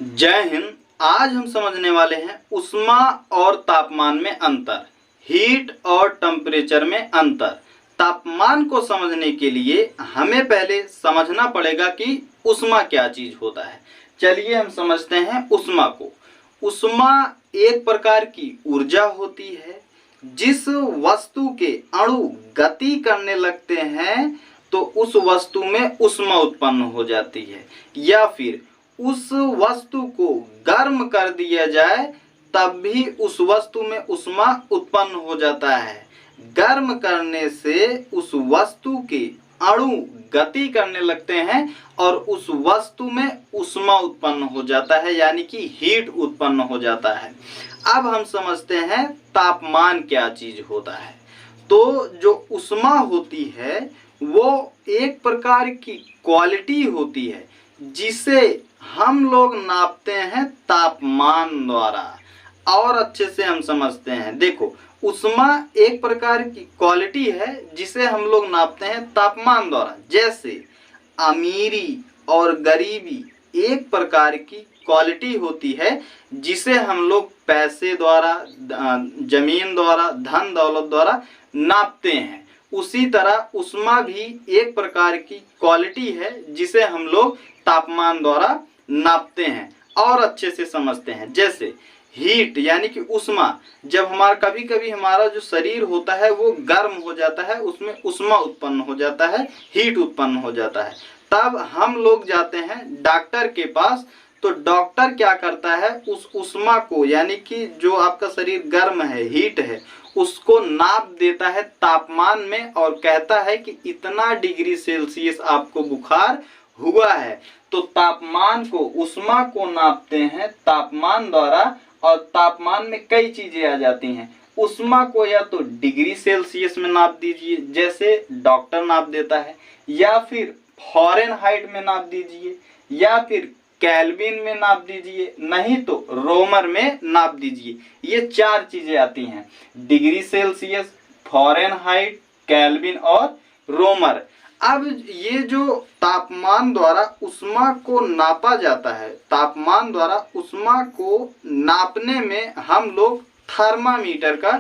जय हिंद। आज हम समझने वाले हैं ऊष्मा और तापमान में अंतर, हीट और टेम्परेचर में अंतर। तापमान को समझने के लिए हमें पहले समझना पड़ेगा कि ऊष्मा क्या चीज होता है। चलिए हम समझते हैं ऊष्मा को। ऊष्मा एक प्रकार की ऊर्जा होती है। जिस वस्तु के अणु गति करने लगते हैं तो उस वस्तु में ऊष्मा उत्पन्न हो जाती है, या फिर उस वस्तु को गर्म कर दिया जाए तब भी उस वस्तु में ऊष्मा उत्पन्न हो जाता है। गर्म करने से उस वस्तु के अणु गति करने लगते हैं और उस वस्तु में ऊष्मा उत्पन्न हो जाता है, यानी कि हीट उत्पन्न हो जाता है। अब हम समझते हैं तापमान क्या चीज होता है। तो जो ऊष्मा होती है वो एक प्रकार की क्वालिटी होती है जिसे हम लोग नापते हैं तापमान द्वारा। और अच्छे से हम समझते हैं, देखो ऊष्मा एक प्रकार की क्वालिटी है जिसे हम लोग नापते हैं तापमान द्वारा। जैसे अमीरी और गरीबी एक प्रकार की क्वालिटी होती है जिसे हम लोग पैसे द्वारा, जमीन द्वारा, धन दौलत द्वारा नापते हैं। उसी तरह ऊष्मा भी एक प्रकार की क्वालिटी है जिसे हम लोग तापमान द्वारा नापते हैं और अच्छे से समझते हैं। जैसे हीट यानी कि ऊष्मा, जब हमारा कभी कभी हमारा जो शरीर होता है वो गर्म हो जाता है, उसमें ऊष्मा उत्पन्न हो जाता है, हीट उत्पन्न हो जाता है। तब हम लोग जाते हैं डॉक्टर के पास, तो डॉक्टर क्या करता है, उस ऊष्मा को यानी कि जो आपका शरीर गर्म है, हीट है, उसको नाप देता है तापमान में और कहता है कि इतना डिग्री सेल्सियस आपको बुखार हुआ है। तो तापमान को, ऊष्मा को नापते हैं तापमान द्वारा। और तापमान में कई चीजें आ जाती हैं। ऊष्मा को या तो डिग्री सेल्सियस में नाप दीजिए जैसे डॉक्टर नाप देता है, या फिर फ़ारेनहाइट में नाप दीजिए, या फिर केल्विन में नाप दीजिए, नहीं तो रोमर में नाप दीजिए। ये चार चीजें आती हैं, डिग्री सेल्सियस, फ़ारेनहाइट, केल्विन और रोमर। अब ये जो तापमान द्वारा ऊष्मा को नापा जाता है, तापमान द्वारा ऊष्मा को नापने में हम लोग थर्मामीटर का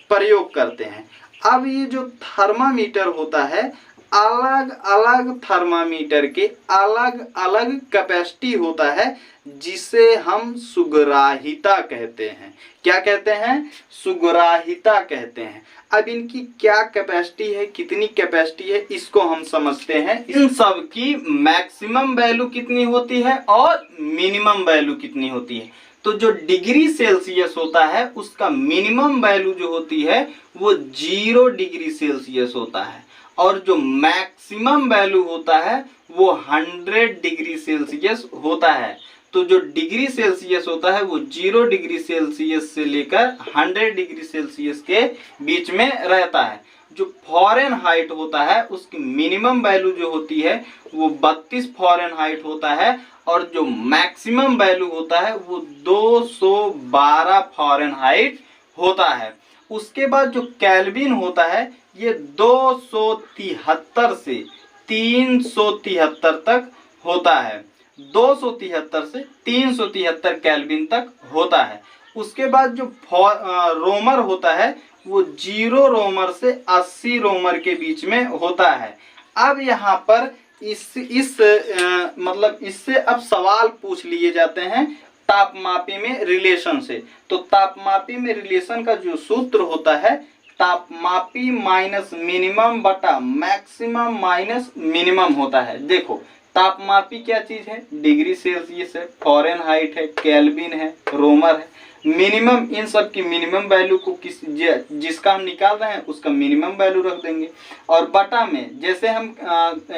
प्रयोग करते हैं। अब ये जो थर्मामीटर होता है, अलग अलग थर्मामीटर के अलग अलग कैपेसिटी होता है जिसे हम सुग्राहिता कहते हैं। क्या कहते हैं? सुग्राहिता कहते हैं। अब इनकी क्या कैपेसिटी है, कितनी कैपेसिटी है, इसको हम समझते हैं। इन सब की मैक्सिमम वैल्यू कितनी होती है और मिनिमम वैल्यू कितनी होती है। तो जो डिग्री सेल्सियस होता है उसका मिनिमम वैल्यू जो होती है वो 0 डिग्री सेल्सियस होता है, और जो मैक्सिमम वैल्यू होता है वो 100 डिग्री सेल्सियस होता है। तो जो डिग्री सेल्सियस होता है वो 0 डिग्री सेल्सियस से लेकर 100 डिग्री सेल्सियस के बीच में रहता है। जो फ़ारेनहाइट होता है उसकी मिनिमम वैल्यू जो होती है वो 32 फ़ारेनहाइट होता है, और जो मैक्सिमम वैल्यू होता है वो 212 फ़ारेनहाइट होता है। उसके बाद जो केल्विन होता है ये 273 से 373 तक होता है, 273 से 373 केल्विन तक होता है। उसके बाद जो रोमर होता है वो 0 रोमर से 80 रोमर के बीच में होता है। अब यहाँ पर मतलब इससे अब सवाल पूछ लिए जाते हैं तापमापी में रिलेशन से। तो तापमापी में रिलेशन का जो सूत्र होता है, तापमापी माइनस मिनिमम बटा मैक्सिमम माइनस मिनिमम होता है। देखो तापमापी क्या चीज है, डिग्री सेल्सियस है, फ़ारेनहाइट है, केल्विन है, रोमर है। मिनिमम, इन सब की मिनिमम वैल्यू को जिसका हम निकाल रहे हैं उसका मिनिमम वैल्यू रख देंगे, और बटा में जैसे हम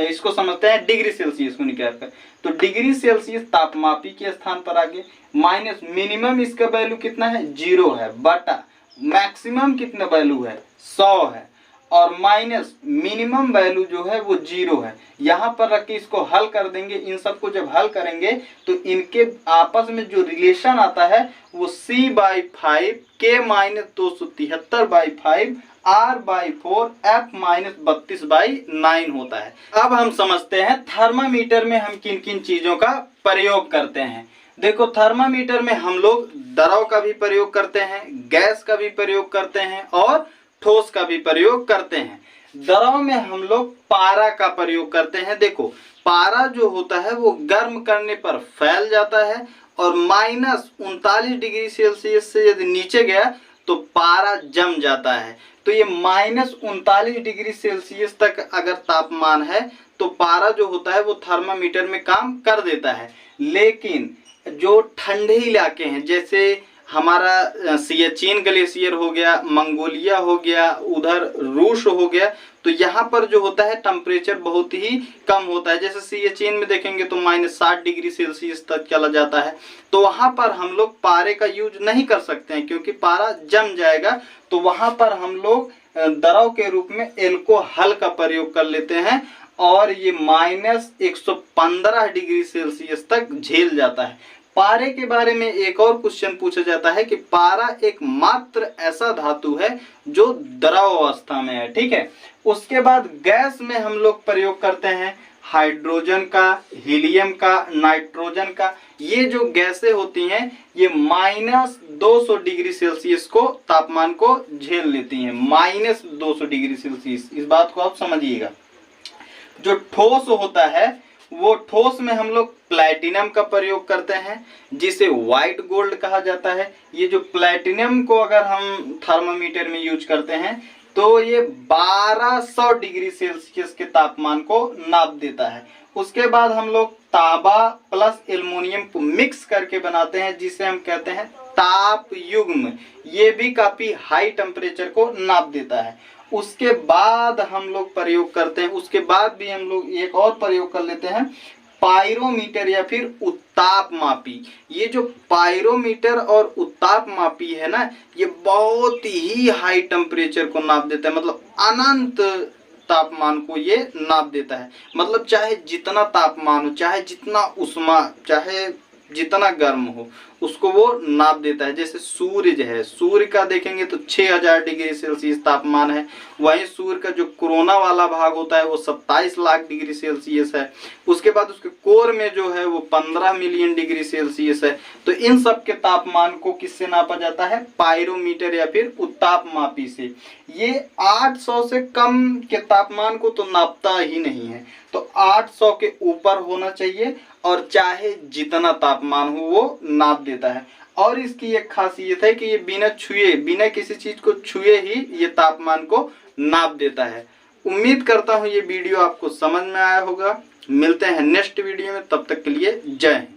इसको समझते हैं डिग्री सेल्सियस को निकाल कर, तो डिग्री सेल्सियस तापमापी के स्थान पर आ गए, माइनस मिनिमम इसका वैल्यू कितना है 0 है, बटा मैक्सिमम कितना वैल्यू है 100 है, और माइनस मिनिमम वैल्यू जो है वो 0 है। यहाँ पर रख के इसको हल कर देंगे। इन सबको जब हल करेंगे तो इनके आपस में जो रिलेशन आता है वो C/5 K-273/5 R/4 F-32/9 होता है। अब हम समझते हैं थर्मामीटर में हम किन किन चीजों का प्रयोग करते हैं। देखो थर्मामीटर में हम लोग द्रव का भी प्रयोग करते हैं, गैस का भी प्रयोग करते हैं और ठोस का भी प्रयोग करते हैं। द्रव में हम लोग पारा का प्रयोग करते हैं। देखो पारा जो होता है वो गर्म करने पर फैल जाता है और -39 डिग्री सेल्सियस से यदि नीचे गया तो पारा जम जाता है। तो ये -39 डिग्री सेल्सियस तक अगर तापमान है तो पारा जो होता है वो थर्मामीटर में काम कर देता है। लेकिन जो ठंडे इलाके हैं जैसे हमारा सियाचिन ग्लेशियर हो गया, मंगोलिया हो गया, उधर रूस हो गया, तो यहाँ पर जो होता है टेम्परेचर बहुत ही कम होता है। जैसे सियाचिन में देखेंगे तो -60 डिग्री सेल्सियस तक चला जाता है। तो वहाँ पर हम लोग पारे का यूज नहीं कर सकते हैं क्योंकि पारा जम जाएगा। तो वहाँ पर हम लोग द्रव के रूप में एल्कोहल का प्रयोग कर लेते हैं और ये -115 डिग्री सेल्सियस तक झेल जाता है। पारे के बारे में एक और क्वेश्चन पूछा जाता है कि पारा एकमात्र ऐसा धातु है जो द्रव अवस्था में है, ठीक है। उसके बाद गैस में हम लोग प्रयोग करते हैं हाइड्रोजन का, हीलियम का, नाइट्रोजन का। ये जो गैसें होती हैं ये -200 डिग्री सेल्सियस को तापमान को झेल लेती हैं, -200 डिग्री सेल्सियस। इस बात को आप समझिएगा। जो ठोस होता है वो ठोस में हम लोग प्लैटिनम का प्रयोग करते हैं जिसे व्हाइट गोल्ड कहा जाता है। ये जो प्लैटिनम को अगर हम थर्मामीटर में यूज करते हैं तो ये 1200 डिग्री सेल्सियस के तापमान को नाप देता है। उसके बाद हम लोग तांबा प्लस एल्युमिनियम को मिक्स करके बनाते हैं जिसे हम कहते हैं ताप युग्म। ये भी काफी हाई टेम्परेचर को नाप देता है। उसके बाद हम लोग प्रयोग करते हैं, उसके बाद भी हम लोग एक और प्रयोग कर लेते हैं पायरोमीटर या फिर उत्ताप मापी। ये जो पायरोमीटर और उत्ताप मापी है ना, ये बहुत ही हाई टेम्परेचर को नाप देता है, मतलब अनंत तापमान को ये नाप देता है। मतलब चाहे जितना तापमान हो, चाहे जितना उष्मा, चाहे जितना गर्म हो, उसको वो नाप देता है। जैसे सूर्य है, सूर्य का देखेंगे तो 6000 डिग्री सेल्सियस तापमान है। वहीं सूर्य का जो कोरोना वाला भाग होता है वो 27 लाख डिग्री सेल्सियस है। उसके बाद उसके कोर में जो है वो 15 मिलियन डिग्री सेल्सियस है। तो इन सब के तापमान को किससे नापा जाता है? पायरोमीटर या फिर उत्ताप मापी से। ये 800 से कम के तापमान को तो नापता ही नहीं है, तो 800 के ऊपर होना चाहिए और चाहे जितना तापमान हो वो नाप देता है। और इसकी एक खासियत है कि ये बिना छुए, बिना किसी चीज को छुए ही ये तापमान को नाप देता है। उम्मीद करता हूँ ये वीडियो आपको समझ में आया होगा। मिलते हैं नेक्स्ट वीडियो में, तब तक के लिए जय हिंद।